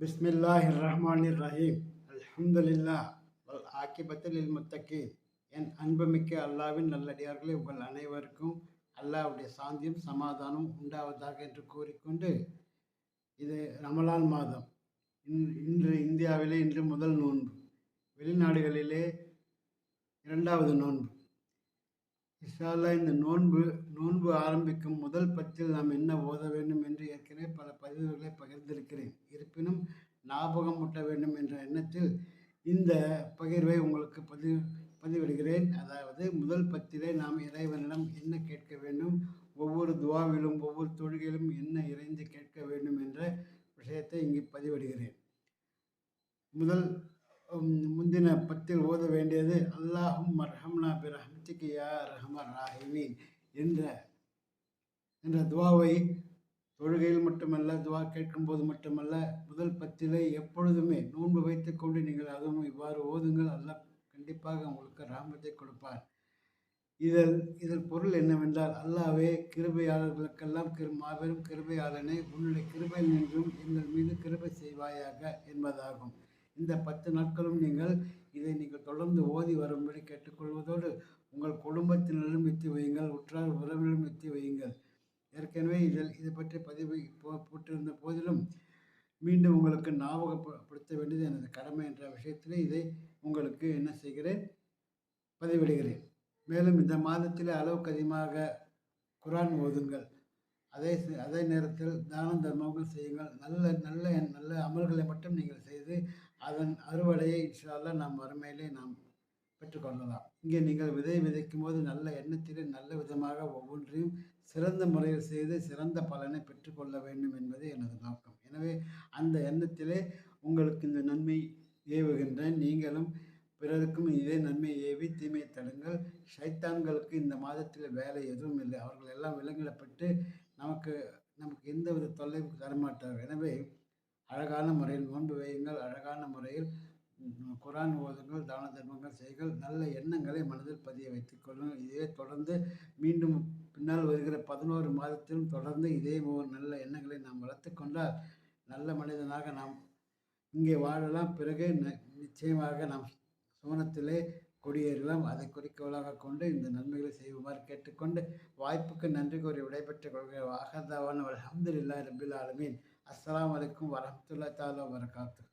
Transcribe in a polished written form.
பிஸ்மில்லாஹிர்ரஹ்மானிர்ரஹீம். அல்ஹம்துலில்லாஹ் வல் ஆக்கிபத்து லில் முத்தகீன். என் அன்புமிக்க அல்லாவின் நல்லடியார்களே, உங்கள் அனைவருக்கும் அல்லாஹ்வுடைய சாந்தியும் சமாதானம் உண்டாவதாக என்று கூறிக்கொண்டு, இது ரமலான் மாதம். இன்று இந்தியாவிலே முதல் நோன்பு, வெளிநாடுகளிலே இரண்டாவது நோன்பு. இன்ஷா அல்லாஹ் இந்த நோன்பு ஆரம்பிக்கும் முதல் பத்தில் நாம் என்ன ஓத வேண்டும் என்று ஏற்கனவே பல பதிவுகளை பகிர்ந்திருக்கிறேன். இருப்பினும் ஞாபகம் ஊட்ட வேண்டும் என்ற எண்ணத்தில் இந்த பகிர்வை உங்களுக்கு பதிவிடுகிறேன். அதாவது முதல் பத்திலே நாம் இறைவனிடம் என்ன கேட்க வேண்டும், ஒவ்வொரு துவாவிலும் ஒவ்வொரு தொழுகையிலும் என்ன இறைந்து கேட்க வேண்டும் என்ற விஷயத்தை இங்கு பதிவிடுகிறேன். முந்தின பத்தில் ஓத வேண்டியது அல்லாஹும் மர்ஹம்னா பிரஹ்மதிக யா ரஹ்மர் ராஹிமீன் என்ற துவாவை தொழுகையில் மட்டுமல்ல, துவா கேட்கும்போது மட்டுமல்ல, முதல் பத்திலே எப்பொழுதுமே நோன்பு வைத்துக்கொண்டு நீங்கள் அதுவும் இவ்வாறு ஓதுங்கள். அல்லாஹ் கண்டிப்பாக உங்களுக்கு ரஹ்மத்தை கொடுப்பார். இதன் பொருள் என்னவென்றால், அல்லாஹ்வே கிருபையாளர்களுக்கெல்லாம் மாபெரும் கிருபையாளனே, உன்னுடைய கிருபை நின்றும் எங்கள் மீது கிருபை செய்வாயாக என்பதாகும். இந்த 10 நாட்களும் நீங்கள் தொடர்ந்து ஓதி வரும்படி கேட்டுக்கொள்வதோடு உங்கள் குடும்பத்தினரும் எத்தி வையுங்கள், உற்றார் உறவினரும் எத்தி வையுங்கள். ஏற்கனவே இது பற்றி பதிவு போட்டிருந்த போதிலும் மீண்டும் உங்களுக்கு ஞாபகப்படுத்த வேண்டியது எனது கடமை என்ற விஷயத்திலே இதை உங்களுக்கு என்ன செய்கிறேன், பதிவிடுகிறேன். மேலும் இந்த மாதத்தில் அளவுக்கு அதிகமாக குர்ஆன் ஓதுங்கள். அதே நேரத்தில் தானம் தர்மங்கள் செய்யுங்கள். நல்ல அமல்களை மட்டும் நீங்கள் செய்து அதன் அறுவடையை இன்ஷா அல்லாஹ் நாம் மறுமையிலே நாம் பெற்றுக்கொள்ளலாம். இங்கே நீங்கள் விதைக்கும் போது நல்ல எண்ணத்திலே நல்ல விதமாக ஒவ்வொன்றையும் சிறந்த முறையில் செய்து சிறந்த பலனை பெற்றுக்கொள்ள வேண்டும் என்பது எனது நோக்கம். எனவே அந்த எண்ணத்திலே உங்களுக்கு இந்த நன்மை ஏவுகின்றேன். நீங்களும் பிறருக்கும் இதே நன்மை ஏவி தீமை தடுங்கள். ஷைத்தான்களுக்கு இந்த மாதத்தில் வேலை எதுவும் இல்லை. அவர்கள் எல்லாம் விலங்கிடப்பட்டு நமக்கு எந்தவித தொல்லையும் தரமாட்டார்கள். எனவே அழகான முறையில் நோன்பு வையுங்கள், அழகான முறையில் குர்ஆன் ஓதுங்கள், தான தர்மங்கள் செய்யுங்கள், நல்ல எண்ணங்களை மனதில் பதிய வைத்துக் கொள்ளுங்கள். இதே தொடர்ந்து மீண்டும் பின்னால் வருகிற 11 மாதத்திலும் தொடர்ந்து இதே நல்ல எண்ணங்களை நாம் வளர்த்து கொண்டால் நல்ல மனிதனாக நாம் இங்கே வாழலாம். பிறகு நிச்சயமாக நாம் சுவனத்திலே குடியேறலாம். அதை குறிக்கோளாக கொண்டு இந்த நன்மைகளை செய்யுமாறு கேட்டுக்கொண்டு வாய்ப்புக்கு நன்றி கூறி விடைபெற்றுக் கொள்கிறேன். அல்ஹம்துலில்லாஹி ரப்பில் ஆலமீன். அஸ்ஸலாமு அலைக்கும் வரஹ்மத்துல்லாஹி தஆலா வபரகாத்துஹு.